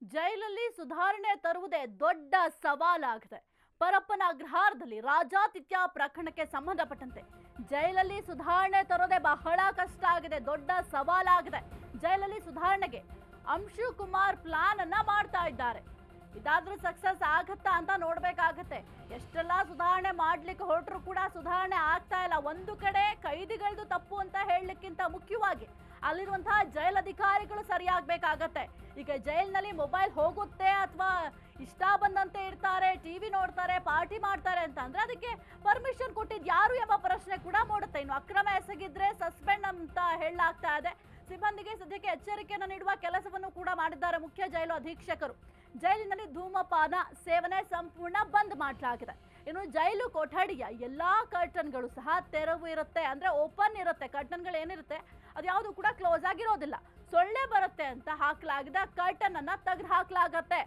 ಜೈಲಲ್ಲಿ ಸುಧಾರಣೆ ತರುವುದೇ ದೊಡ್ಡ ಸವಾಲಾಗಿದೆ. ಪರಪ್ಪನ ಅಗ್ರಹಾರದಲ್ಲಿ ರಾಜಾತಿಥ್ಯ ಪ್ರಕರಣಕ್ಕೆ ಸಂಬಂಧಪಟ್ಟಂತೆ ಜೈಲಲ್ಲಿ ಸುಧಾರಣೆ ತರೋದೇ ಬಹಳ ಕಷ್ಟ ಆಗಿದೆ, ದೊಡ್ಡ ಸವಾಲಾಗಿದೆ. ಜೈಲಲ್ಲಿ ಸುಧಾರಣೆಗೆ ಅಂಶು ಕುಮಾರ್ ಪ್ಲಾನ್ ಅನ್ನ ಮಾಡ್ತಾ ಇದ್ದಾರೆ. ಇದಾದ್ರೂ ಸಕ್ಸಸ್ ಆಗತ್ತಾ ಅಂತ ನೋಡ್ಬೇಕಾಗತ್ತೆ. ಎಷ್ಟೆಲ್ಲ ಸುಧಾರಣೆ ಮಾಡ್ಲಿಕ್ಕೆ ಹೊರಟರು ಕೂಡ ಸುಧಾರಣೆ ಆಗ್ತಾ ಇಲ್ಲ. ಒಂದು ಕಡೆ ಕೈದಿಗಳದು ತಪ್ಪು ಅಂತ ಹೇಳಲಿಕ್ಕಿಂತ ಮುಖ್ಯವಾಗಿ ಅಲ್ಲಿರುವಂತಹ ಜೈಲಧಿಕಾರಿಗಳು ಸರಿಯಾಗಬೇಕಾಗತ್ತೆ. ಈಗ ಜೈಲಿನಲ್ಲಿ ಮೊಬೈಲ್ ಹೋಗುತ್ತೆ ಅಥವಾ ಇಷ್ಟ ಬಂದಂತೆ ಇರ್ತಾರೆ, ಟಿವಿ ನೋಡ್ತಾರೆ, ಪಾರ್ಟಿ ಮಾಡ್ತಾರೆ ಅಂತ ಅಂದ್ರೆ ಅದಕ್ಕೆ ಪರ್ಮಿಷನ್ ಕೊಟ್ಟಿದ್ ಯಾರು ಎಂಬ ಪ್ರಶ್ನೆ ಕೂಡ ಮೂಡುತ್ತೆ. ಇನ್ನು ಅಕ್ರಮ ಎಸಗಿದ್ರೆ ಸಸ್ಪೆಂಡ್ ಅಂತ ಹೇಳಲಾಗ್ತಾ ಇದೆ. ಸಿಬ್ಬಂದಿಗೆ ಸದ್ಯಕ್ಕೆ ಎಚ್ಚರಿಕೆಯನ್ನು ನೀಡುವ ಕೆಲಸವನ್ನು ಕೂಡ ಮಾಡಿದ್ದಾರೆ ಮುಖ್ಯ ಜೈಲು ಅಧೀಕ್ಷಕರು. ಜೈಲಿನಲ್ಲಿ ಧೂಮಪಾನ ಸೇವನೆ ಸಂಪೂರ್ಣ ಬಂದ್ ಮಾಡಲಾಗಿದೆ. ಇನ್ನು ಜೈಲು ಕೊಠಡಿಯ ಎಲ್ಲಾ ಕರ್ಟನ್ಗಳು ಸಹ ತೆರವು ಇರುತ್ತೆ, ಅಂದ್ರೆ ಓಪನ್ ಇರುತ್ತೆ. ಕರ್ಟನ್ಗಳು ಏನಿರುತ್ತೆ ಅದ್ಯಾವುದು ಕೂಡ ಕ್ಲೋಸ್ ಆಗಿರೋದಿಲ್ಲ. ಸೊಳ್ಳೆ ಬರುತ್ತೆ ಅಂತ ಹಾಕಲಾಗಿದ್ದ ಕರ್ಟನ್ ಅನ್ನ ತೆಗೆದು ಹಾಕಲಾಗತ್ತೆ.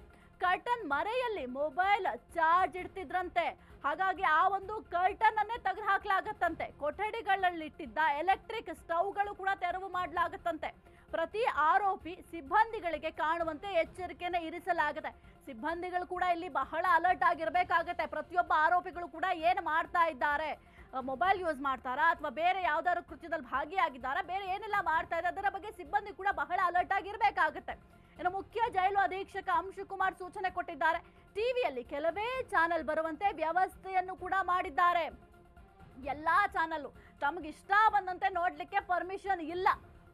ಕರ್ಟನ್ ಮರೆಯಲ್ಲಿ ಮೊಬೈಲ್ ಚಾರ್ಜ್ ಇಡ್ತಿದ್ರಂತೆ, ಹಾಗಾಗಿ ಆ ಒಂದು ಕರ್ಟನ್ ಅನ್ನೇ ತೆಗೆದು ಹಾಕಲಾಗತ್ತಂತೆ. ಕೊಠಡಿಗಳಲ್ಲಿ ಇಟ್ಟಿದ್ದ ಎಲೆಕ್ಟ್ರಿಕ್ ಸ್ಟವ್ಗಳು ಕೂಡ ತೆರವು ಮಾಡಲಾಗತ್ತಂತೆ. ಪ್ರತಿ ಆರೋಪಿ ಸಿಬ್ಬಂದಿಗಳಿಗೆ ಕಾಣುವಂತೆ ಎಚ್ಚರಿಕೆಯನ್ನು ಇರಿಸಲಾಗಿದೆ. ಸಿಬ್ಬಂದಿಗಳು ಕೂಡ ಇಲ್ಲಿ ಬಹಳ ಅಲರ್ಟ್ ಆಗಿರಬೇಕಾಗತ್ತೆ. ಪ್ರತಿಯೊಬ್ಬ ಆರೋಪಿಗಳು ಕೂಡ ಏನು ಮಾಡ್ತಾ ಇದ್ದಾರೆ, ಮೊಬೈಲ್ ಯೂಸ್ ಮಾಡ್ತಾರಾ ಅಥವಾ ಬೇರೆ ಯಾವ್ದಾದ್ರು ಕೃತ್ಯದಲ್ಲಿ ಭಾಗಿಯಾಗಿದ್ದಾರಾ, ಬೇರೆ ಏನೆಲ್ಲ ಮಾಡ್ತಾ ಇದೆ ಅದರ ಬಗ್ಗೆ ಸಿಬ್ಬಂದಿ ಕೂಡ ಬಹಳ ಅಲರ್ಟ್ ಆಗಿರಬೇಕಾಗತ್ತೆ. ಇನ್ನು ಮುಖ್ಯ ಜೈಲು ಅಧೀಕ್ಷಕ ಅಂಶು ಕುಮಾರ್ ಸೂಚನೆ ಕೊಟ್ಟಿದ್ದಾರೆ. ಟಿವಿಯಲ್ಲಿ ಕೆಲವೇ ಚಾನೆಲ್ ಬರುವಂತೆ ವ್ಯವಸ್ಥೆಯನ್ನು ಕೂಡ ಮಾಡಿದ್ದಾರೆ. ಎಲ್ಲಾ ಚಾನಲ್ ತಮಗಿಷ್ಟ ಬಂದಂತೆ ನೋಡ್ಲಿಕ್ಕೆ ಪರ್ಮಿಷನ್ ಇಲ್ಲ.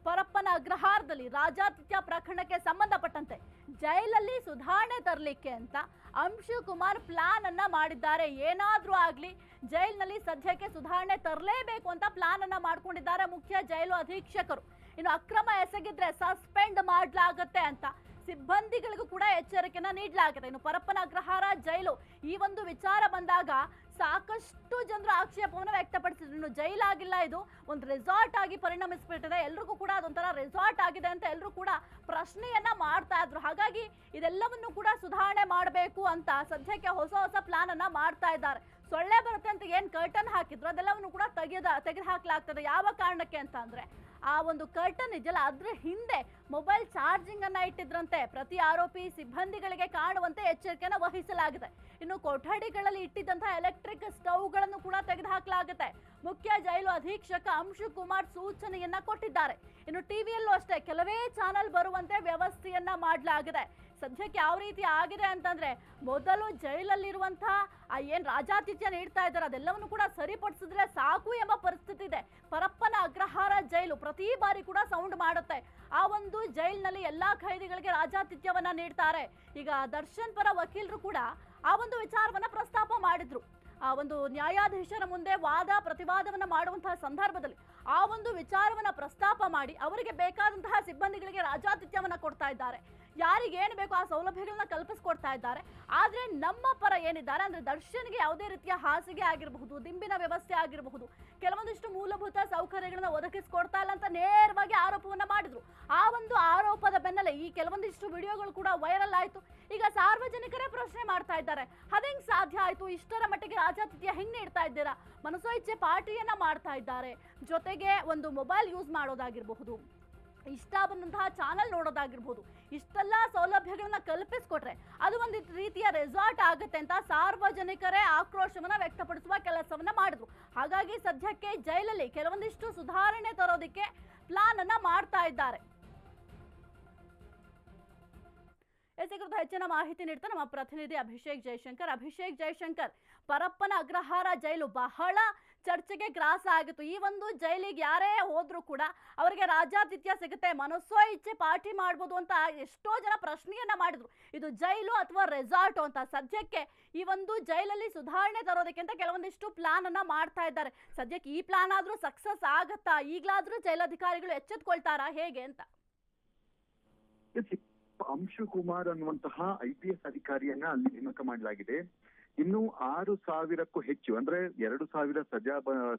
ಪರಪ್ಪನ ಅಗ್ರಹಾರದಲ್ಲಿ ರಾಜಾತಿಥ್ಯ ಪ್ರಕರಣಕ್ಕೆ ಸಂಬಂಧಪಟ್ಟಂತೆ ಜೈಲಲ್ಲಿ ಸುಧಾರಣೆ ತರಲಿಕ್ಕೆ ಅಂತ ಅಂಶು ಕುಮಾರ್ ಪ್ಲಾನ್ ಅನ್ನ ಮಾಡಿದ್ದಾರೆ. ಏನಾದ್ರೂ ಆಗ್ಲಿ ಜೈಲಿನಲ್ಲಿ ಸದ್ಯಕ್ಕೆ ಸುಧಾರಣೆ ತರಲೇಬೇಕು ಅಂತ ಪ್ಲಾನ್ ಅನ್ನ ಮಾಡ್ಕೊಂಡಿದ್ದಾರೆ ಮುಖ್ಯ ಜೈಲು ಅಧೀಕ್ಷಕರು. ಇನ್ನು ಅಕ್ರಮ ಎಸಗಿದ್ರೆ ಸಸ್ಪೆಂಡ್ ಮಾಡಲಾಗುತ್ತೆ ಅಂತ ಸಿಬ್ಬಂದಿಗಳಿಗೂ ಕೂಡ ಎಚ್ಚರಿಕೆನ ನೀಡಲಾಗಿದೆ. ಇನ್ನು ಪರಪ್ಪನ ಅಗ್ರಹಾರ ಜೈಲು ಈ ಒಂದು ವಿಚಾರ ಬಂದಾಗ ಸಾಕಷ್ಟು ಜನರು ಆಕ್ಷೇಪವನ್ನು ವ್ಯಕ್ತಪಡಿಸಿದ್ರು. ಇನ್ನು ಜೈಲಾಗಿಲ್ಲ, ಇದು ಒಂದು ರೆಸಾರ್ಟ್ ಆಗಿ ಪರಿಣಮಿಸ್ಬಿಟ್ಟಿದೆ. ಎಲ್ರಿಗೂ ಕೂಡ ಅದೊಂಥರ ರೆಸಾರ್ಟ್ ಆಗಿದೆ ಅಂತ ಎಲ್ಲರೂ ಕೂಡ ಪ್ರಶ್ನೆಯನ್ನ ಮಾಡ್ತಾ ಇದ್ರು. ಹಾಗಾಗಿ ಇದೆಲ್ಲವನ್ನು ಕೂಡ ಸುಧಾರಣೆ ಮಾಡಬೇಕು ಅಂತ ಸದ್ಯಕ್ಕೆ ಹೊಸ ಹೊಸ ಪ್ಲಾನ್ ಅನ್ನ ಮಾಡ್ತಾ ಇದ್ದಾರೆ. ಸೊಳ್ಳೆ ಬರುತ್ತೆ ಅಂತ ಏನ್ ಕರ್ಟನ್ ಹಾಕಿದ್ರು ಅದೆಲ್ಲವನ್ನು ಕೂಡ ತೆಗೆದು ಹಾಕ್ಲಾಗ್ತದೆ. ಯಾವ ಕಾರಣಕ್ಕೆ ಅಂತ ಅಂದ್ರೆ ಆ ಒಂದು ಕರ್ಟನ್ ಇದೆಯಲ್ಲ ಅದ್ರ ಹಿಂದೆ ಮೊಬೈಲ್ ಚಾರ್ಜಿಂಗ್ ಅನ್ನ ಇಟ್ಟಿದ್ರಂತೆ. ಪ್ರತಿ ಆರೋಪಿ ಸಿಬ್ಬಂದಿಗಳಿಗೆ ಕಾಣುವಂತೆ ಎಚ್ಚರಿಕೆಯನ್ನು ವಹಿಸಲಾಗಿದೆ. ಇನ್ನು ಕೊಠಡಿಗಳಲ್ಲಿ ಇಟ್ಟಿದ್ದಂತಹ ಎಲೆಕ್ಟ್ರಿಕ್ ಸ್ಟವ್ಗಳನ್ನು ಕೂಡ ತೆಗೆದು ಹಾಕಲಾಗುತ್ತೆ. ಮುಖ್ಯ ಜೈಲು ಅಧೀಕ್ಷಕ ಅಂಶು ಕುಮಾರ್ ಸೂಚನೆಯನ್ನ ಕೊಟ್ಟಿದ್ದಾರೆ. ಇನ್ನು ಟಿವಿಯಲ್ಲೂ ಅಷ್ಟೇ ಕೆಲವೇ ಚಾನಲ್ ಬರುವಂತೆ ವ್ಯವಸ್ಥೆಯನ್ನ ಮಾಡಲಾಗಿದೆ. ಸದ್ಯಕ್ಕೆ ಯಾವ ರೀತಿ ಆಗಿದೆ ಅಂತಂದ್ರೆ ಮೊದಲು ಜೈಲಲ್ಲಿರುವಂತಹ ಏನ್ ರಾಜಾತಿಥ್ಯ ನೀಡ್ತಾ ಇದ್ದಾರೆ ಅದೆಲ್ಲವನ್ನು ಕೂಡ ಸರಿಪಡಿಸಿದ್ರೆ ಸಾಕು ಎಂಬ ಪರಿಸ್ಥಿತಿ ಇದೆ. ಪರಪ್ಪನ ಅಗ್ರಹಾರ ಜೈಲು ಪ್ರತಿ ಬಾರಿ ಕೂಡ ಸೌಂಡ್ ಮಾಡುತ್ತೆ. ಆ ಒಂದು ಜೈಲಿನಲ್ಲಿ ಎಲ್ಲಾ ಖೈದಿಗಳಿಗೆ ರಾಜಾತಿಥ್ಯವನ್ನ ನೀಡ್ತಾರೆ. ಈಗ ದರ್ಶನ್ ಪರ ವಕೀಲರು ಕೂಡ ಆ ಒಂದು ವಿಚಾರವನ್ನ ಪ್ರಸ್ತಾಪ ಮಾಡಿದ್ರು. ಆ ಒಂದು ನ್ಯಾಯಾಧೀಶರ ಮುಂದೆ ವಾದ ಪ್ರತಿವಾದವನ್ನ ಮಾಡುವಂತಹ ಸಂದರ್ಭದಲ್ಲಿ ಆ ಒಂದು ವಿಚಾರವನ್ನ ಪ್ರಸ್ತಾಪ ಮಾಡಿ ಅವರಿಗೆ ಬೇಕಾದಂತಹ ಸಿಬ್ಬಂದಿಗಳಿಗೆ ರಾಜಾತಿಥ್ಯವನ್ನ ಕೊಡ್ತಾ ಇದ್ದಾರೆ. ಯಾರಿಗೆ ಏನು ಬೇಕೋ ಆ ಸೌಲಭ್ಯಗಳನ್ನ ಕಲ್ಪಿಸ್ಕೊಡ್ತಾ ಇದ್ದಾರೆ. ಆದ್ರೆ ನಮ್ಮ ಪರ ಏನಿದ್ದಾರೆ ಅಂದ್ರೆ ದರ್ಶನ್ಗೆ ಯಾವುದೇ ರೀತಿಯ ಹಾಸಿಗೆ ಆಗಿರಬಹುದು, ದಿಂಬಿನ ವ್ಯವಸ್ಥೆ ಆಗಿರಬಹುದು, ಕೆಲವೊಂದಿಷ್ಟು ಮೂಲಭೂತ ಸೌಕರ್ಯಗಳನ್ನ ಒದಗಿಸ್ಕೊಡ್ತಾ ಇಲ್ಲ ಅಂತ ನೇರವಾಗಿ ಆರೋಪವನ್ನ ಮಾಡಿದ್ರು. ಆ ಒಂದು ಆರೋಪದ ಬೆನ್ನಲ್ಲೇ ಈ ಕೆಲವೊಂದಿಷ್ಟು ವಿಡಿಯೋಗಳು ಕೂಡ ವೈರಲ್ ಆಯ್ತು. ಈಗ ಸಾರ್ವಜನಿಕರೇ ಪ್ರಶ್ನೆ ಮಾಡ್ತಾ ಇದ್ದಾರೆ, ಅದೇಂಗ್ ಸಾಧ್ಯ ಆಯ್ತು, ಇಷ್ಟರ ಮಟ್ಟಿಗೆ ರಾಜಾತಿಥ್ಯ ಹೆಂಗ್ ನೀಡ್ತಾ ಇದ್ದೀರಾ? ಮನಸೋ ಇಚ್ಛೆ ಪಾರ್ಟಿಯನ್ನ ಮಾಡ್ತಾ ಇದ್ದಾರೆ, ಜೊತೆಗೆ ಒಂದು ಮೊಬೈಲ್ ಯೂಸ್ ಮಾಡೋದಾಗಿರಬಹುದು, ಇಷ್ಟ ಬಂದಂತಹ ಚಾನಲ್ ನೋಡೋದಾಗಿರ್ಬೋದು, ಇಷ್ಟೆಲ್ಲ ಸೌಲಭ್ಯಗಳನ್ನ ಕಲ್ಪಿಸ್ಕೊಟ್ರೆ ಅದು ಒಂದು ರೀತಿಯ ರೆಸಾರ್ಟ್ ಆಗುತ್ತೆ ಅಂತ ಸಾರ್ವಜನಿಕರೇ ಆಕ್ರೋಶವನ್ನ ವ್ಯಕ್ತಪಡಿಸುವ ಕೆಲಸವನ್ನ ಮಾಡಿದ್ರು. ಹಾಗಾಗಿ ಸದ್ಯಕ್ಕೆ ಜೈಲಲ್ಲಿ ಕೆಲವೊಂದಿಷ್ಟು ಸುಧಾರಣೆ ತರೋದಕ್ಕೆ ಪ್ಲಾನ್ ಅನ್ನ ಮಾಡ್ತಾ ಇದ್ದಾರೆ. ಹೆಚ್ಚಿನ ಮಾಹಿತಿ ನೀಡ್ತಾ ನಮ್ಮ ಪ್ರತಿನಿಧಿ ಅಭಿಷೇಕ್ ಜಯಶಂಕರ್, ಪರಪ್ಪನ ಅಗ್ರಹಾರ ಜೈಲು ಬಹಳ ಚರ್ಚೆಗೆ ಗ್ರಾಸ ಆಗಿತ್ತು. ಈ ಒಂದು ಜೈಲಿಗೆ ಯಾರೇ ಹೋದ್ರು ಕೂಡ ಅವರಿಗೆ ರಾಜಾತಿಥ್ಯ ಸಿಗುತ್ತೆ, ಮನಸ್ಸೋ ಇಚ್ಛೆ ಪಾರ್ಟಿ ಮಾಡ್ಬೋದು ಅಂತ ಎಷ್ಟೋ ಜನ ಪ್ರಶ್ನೆಯನ್ನ ಮಾಡಿದ್ರು. ಇದು ಜೈಲು ಅಥವಾ ರೆಸಾರ್ಟ್ ಅಂತ. ಸದ್ಯಕ್ಕೆ ಈ ಒಂದು ಜೈಲಲ್ಲಿ ಸುಧಾರಣೆ ತರೋದಕ್ಕೆ ಅಂತ ಕೆಲವೊಂದಿಷ್ಟು ಪ್ಲಾನ್ ಅನ್ನ ಮಾಡ್ತಾ ಇದ್ದಾರೆ. ಸದ್ಯಕ್ಕೆ ಈ ಪ್ಲಾನ್ ಆದ್ರೂ ಸಕ್ಸಸ್ ಆಗತ್ತಾ? ಈಗಲಾದ್ರೂ ಜೈಲಧಿಕಾರಿಗಳು ಎಚ್ಚೆತ್ಕೊಳ್ತಾರಾ ಹೇಗೆ ಅಂತ? ಅಂಶು ಕುಮಾರ್ ಅನ್ನುವಂತಹ IPS ಅಧಿಕಾರಿಯನ್ನ ಅಲ್ಲಿ ನೇಮಕ ಮಾಡಲಾಗಿದೆ. ಇನ್ನು 6,000ಕ್ಕೂ ಹೆಚ್ಚು ಅಂದ್ರೆ 2,000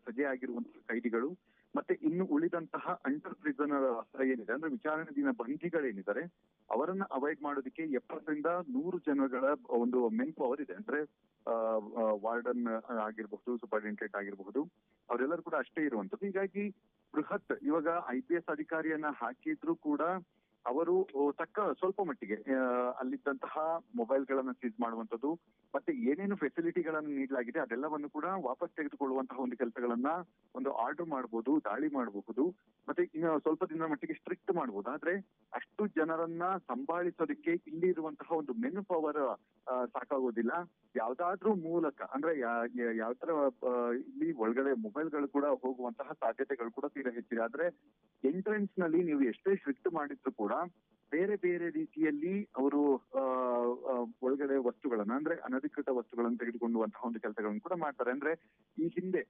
ಸಜೆ ಆಗಿರುವಂತಹ ಕೈದಿಗಳು ಮತ್ತೆ ಇನ್ನು ಉಳಿದಂತಹ ಅಂಡರ್ ಪ್ರಿಸನರ್ ಏನಿದೆ ಅಂದ್ರೆ ವಿಚಾರಣಾಧೀನ ಬಂಧಿಗಳೇನಿದ್ದಾರೆ ಅವರನ್ನ ಅವಾಯ್ಡ್ ಮಾಡೋದಕ್ಕೆ 70ರಿಂದ 100 ಜನಗಳ ಒಂದು ಮೆನ್ ಪವರ್ ಇದೆ. ಅಂದ್ರೆ ವಾರ್ಡನ್ ಆಗಿರಬಹುದು, ಸೂಪರಿಂಟೆಂಡೆಂಟ್ ಆಗಿರಬಹುದು, ಅವರೆಲ್ಲರೂ ಕೂಡ ಅಷ್ಟೇ ಇರುವಂತದ್ದು. ಹೀಗಾಗಿ ಬೃಹತ್ ಇವಾಗ IPS ಅಧಿಕಾರಿಯನ್ನ ಹಾಕಿದ್ರು ಕೂಡ ಅವರು ಸ್ವಲ್ಪ ಮಟ್ಟಿಗೆ ಅಲ್ಲಿದ್ದಂತಹ ಮೊಬೈಲ್ಗಳನ್ನ ಸೀಸ್ ಮಾಡುವಂತದ್ದು ಮತ್ತೆ ಏನೇನು ಫೆಸಿಲಿಟಿಗಳನ್ನು ನೀಡಲಾಗಿದೆ ಅದೆಲ್ಲವನ್ನು ಕೂಡ ವಾಪಸ್ ತೆಗೆದುಕೊಳ್ಳುವಂತಹ ಒಂದು ಕೆಲಸಗಳನ್ನ ಒಂದು ಆರ್ಡರ್ ಮಾಡಬಹುದು, ದಾಳಿ ಮಾಡಬಹುದು, ಮತ್ತೆ ಇನ್ನು ಸ್ವಲ್ಪ ದಿನ ಮಟ್ಟಿಗೆ ಸ್ಟ್ರಿಕ್ಟ್ ಮಾಡಬಹುದು. ಆದ್ರೆ ಅಷ್ಟು ಜನರನ್ನ ಸಂಭಾಳಿಸೋದಕ್ಕೆ ಇಲ್ಲಿ ಇರುವಂತಹ ಒಂದು ಮೆನ್ ಪವರ್ ಸಾಕಾಗೋದಿಲ್ಲ. ಯಾವ್ದಾದ್ರೂ ಮೂಲಕ ಅಂದ್ರೆ ಯಾವ ತರ ಇಲ್ಲಿ ಒಳಗಡೆ ಮೊಬೈಲ್ಗಳು ಕೂಡ ಹೋಗುವಂತಹ ಸಾಧ್ಯತೆಗಳು ಕೂಡ ತೀರಾ ಹೆಚ್ಚಿದೆ. ಆದ್ರೆ ಎಂಟ್ರೆನ್ಸ್ ನಲ್ಲಿ ನೀವು ಎಷ್ಟೇ ಸ್ಟ್ರಿಕ್ಟ್ ಮಾಡಿದ್ರು ಕೂಡ ಬೇರೆ ಬೇರೆ ರೀತಿಯಲ್ಲಿ ಅವರು ಒಳಗಡೆ ವಸ್ತುಗಳನ್ನ ಅಂದ್ರೆ ಅನಧಿಕೃತ ವಸ್ತುಗಳನ್ನು ತೆಗೆದುಕೊಳ್ಳುವಂತಹ ಒಂದು ಕೆಲಸಗಳನ್ನು ಕೂಡ ಮಾಡ್ತಾರೆ. ಅಂದ್ರೆ ಈ ಹಿಂದೆ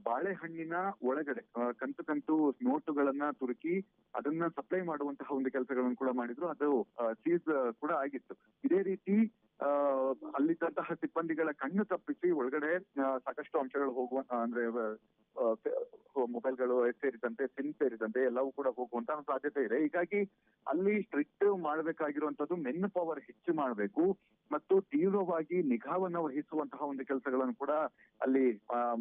ಬಾಳೆಹಣ್ಣಿನ ಒಳಗಡೆ ಕಂತು ನೋಟುಗಳನ್ನ ತುರುಕಿ ಅದನ್ನ ಸಪ್ಲೈ ಮಾಡುವಂತಹ ಒಂದು ಕೆಲಸಗಳನ್ನು ಕೂಡ ಮಾಡಿದ್ರು. ಅದು ಸೀಸ್ ಕೂಡ ಆಗಿತ್ತು. ಇದೇ ರೀತಿ ಅಲ್ಲಿದ್ದಂತಹ ಸಿಬ್ಬಂದಿಗಳ ಕಣ್ಣು ತಪ್ಪಿಸಿ ಒಳಗಡೆ ಸಾಕಷ್ಟು ಅಂಶಗಳು ಹೋಗುವ ಅಂದ್ರೆ ಮೊಬೈಲ್ಗಳು ಸೇರಿದಂತೆ ಸಿಮ್ ಸೇರಿದಂತೆ ಎಲ್ಲವೂ ಕೂಡ ಹೋಗುವಂತಹ ಸಾಧ್ಯತೆ ಇದೆ. ಹೀಗಾಗಿ ಅಲ್ಲಿ ಸ್ಟ್ರಿಕ್ಟ್ ಮಾಡಬೇಕಾಗಿರುವಂತದ್ದು ಮೆನ್ ಪವರ್ ಹೆಚ್ಚು ಮಾಡಬೇಕು ಮತ್ತು ತೀವ್ರವಾಗಿ ನಿಗಾವನ್ನ ವಹಿಸುವಂತಹ ಒಂದು ಕೆಲಸಗಳನ್ನು ಕೂಡ ಅಲ್ಲಿ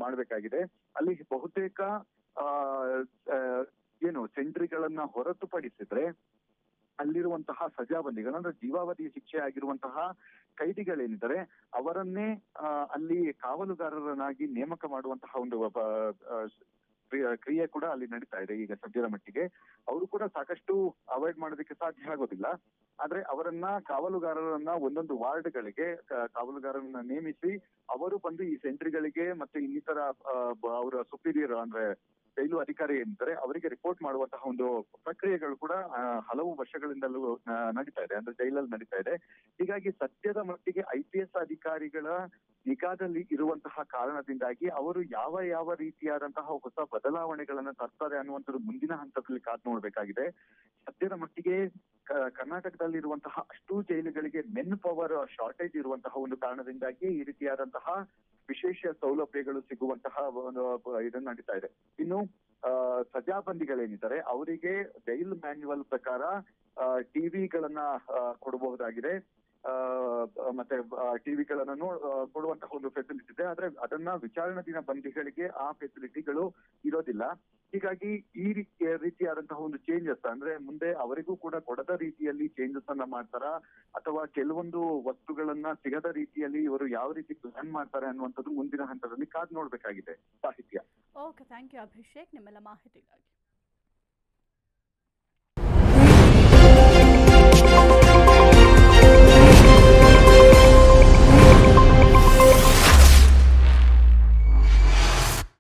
ಮಾಡಬೇಕಾಗಿದೆ. ಅಲ್ಲಿ ಬಹುತೇಕ ಸೆಂಟ್ರಿಗಳನ್ನ ಹೊರತುಪಡಿಸಿದ್ರೆ ಅಲ್ಲಿರುವಂತಹ ಸಜಾಬಂದಿಗಳು ಅಂದ್ರೆ ಜೀವಾವಧಿ ಶಿಕ್ಷೆ ಆಗಿರುವಂತಹ ಕೈದಿಗಳೇನಿದ್ದಾರೆ ಅವರನ್ನೇ ಅಲ್ಲಿ ಕಾವಲುಗಾರರನ್ನಾಗಿ ನೇಮಕ ಮಾಡುವಂತಹ ಒಂದು ಕ್ರಿಯೆ ಕೂಡ ಅಲ್ಲಿ ನಡೀತಾ ಇದೆ ಈಗ ಸದ್ಯದ ಮಟ್ಟಿಗೆ. ಅವರು ಕೂಡ ಸಾಕಷ್ಟು ಅವಾಯ್ಡ್ ಮಾಡೋದಕ್ಕೆ ಸಾಧ್ಯ ಆಗೋದಿಲ್ಲ. ಆದ್ರೆ ಅವರನ್ನ ಕಾವಲುಗಾರರನ್ನ ಒಂದೊಂದು ವಾರ್ಡ್ಗಳಿಗೆ ಕಾವಲುಗಾರರನ್ನ ನೇಮಿಸಿ ಅವರು ಬಂದು ಈ ಸೆಂಟ್ರಿಗಳಿಗೆ ಮತ್ತೆ ಇನ್ನಿತರ ಅವರ ಸುಪೀರಿಯರ್ ಅಂದ್ರೆ ಜೈಲು ಅಧಿಕಾರಿ ಏನಿದ್ದಾರೆ ಅವರಿಗೆ ರಿಪೋರ್ಟ್ ಮಾಡುವಂತಹ ಒಂದು ಪ್ರಕ್ರಿಯೆಗಳು ಕೂಡ ಹಲವು ವರ್ಷಗಳಿಂದಲೂ ನಡೀತಾ ಇದೆ, ಅಂದ್ರೆ ಜೈಲಲ್ಲಿ ನಡೀತಾ ಇದೆ. ಹೀಗಾಗಿ ಸದ್ಯದ ಮಟ್ಟಿಗೆ IPS ಅಧಿಕಾರಿಗಳ ನಿಗಾದಲ್ಲಿ ಇರುವಂತಹ ಕಾರಣದಿಂದಾಗಿ ಅವರು ಯಾವ ರೀತಿಯಾದಂತಹ ಹೊಸ ಬದಲಾವಣೆಗಳನ್ನ ತರ್ತಾರೆ ಅನ್ನುವಂಥದ್ದು ಮುಂದಿನ ಹಂತದಲ್ಲಿ ಕಾದ್ ನೋಡ್ಬೇಕಾಗಿದೆ. ಸದ್ಯದ ಮಟ್ಟಿಗೆ ಕರ್ನಾಟಕದಲ್ಲಿರುವಂತಹ ಅಷ್ಟೂ ಜೈಲುಗಳಿಗೆ ಮೆನ್ ಪವರ್ ಶಾರ್ಟೇಜ್ ಇರುವಂತಹ ಒಂದು ಕಾರಣದಿಂದಾಗಿ ಈ ರೀತಿಯಾದಂತಹ ವಿಶೇಷ ಸೌಲಭ್ಯಗಳು ಸಿಗುವಂತಹ ಇದನ್ನ ನಡೀತಾ ಇದೆ. ಇನ್ನು ಸಜಾಬಂದಿಗಳೇನಿದ್ದಾರೆ ಅವರಿಗೆ ಜೈಲ್ ಮ್ಯಾನ್ಯುವಲ್ ಪ್ರಕಾರ ಟಿವಿಗಳನ್ನ ಕೊಡಬಹುದಾಗಿದೆ, ಮತ್ತೆ ಟಿವಿಗಳನ್ನು ಕೊಡುವಂತಹ ಒಂದು ಫೆಸಿಲಿಟಿ ಇದೆ. ಆದ್ರೆ ಅದನ್ನ ವಿಚಾರಣಾ ದಿನ ಬಂದಿಗಳಿಗೆ ಆ ಫೆಸಿಲಿಟಿಗಳು ಇರೋದಿಲ್ಲ. ಹೀಗಾಗಿ ಈ ರೀತಿಯಾದಂತಹ ಒಂದು ಚೇಂಜಸ್ ಅಂದ್ರೆ ಮುಂದೆ ಅವರಿಗೂ ಕೂಡ ಕೊಡದ ರೀತಿಯಲ್ಲಿ ಚೇಂಜಸ್ ಅನ್ನ ಮಾಡ್ತಾರ ಅಥವಾ ಕೆಲವೊಂದು ವಸ್ತುಗಳನ್ನ ಸಿಗದ ರೀತಿಯಲ್ಲಿ ಇವರು ಯಾವ ರೀತಿ ಪ್ಲಾನ್ ಮಾಡ್ತಾರೆ ಅನ್ನುವಂಥದ್ದು ಮುಂದಿನ ಹಂತದಲ್ಲಿ ಕಾದ್ ನೋಡ್ಬೇಕಾಗಿದೆ. ಸಾಹಿತ್ಯ. ಓಕೆ, ಥ್ಯಾಂಕ್ ಯು ಅಭಿಷೇಕ್ ನಿಮ್ಮೆಲ್ಲ ಮಾಹಿತಿಗಾಗಿ.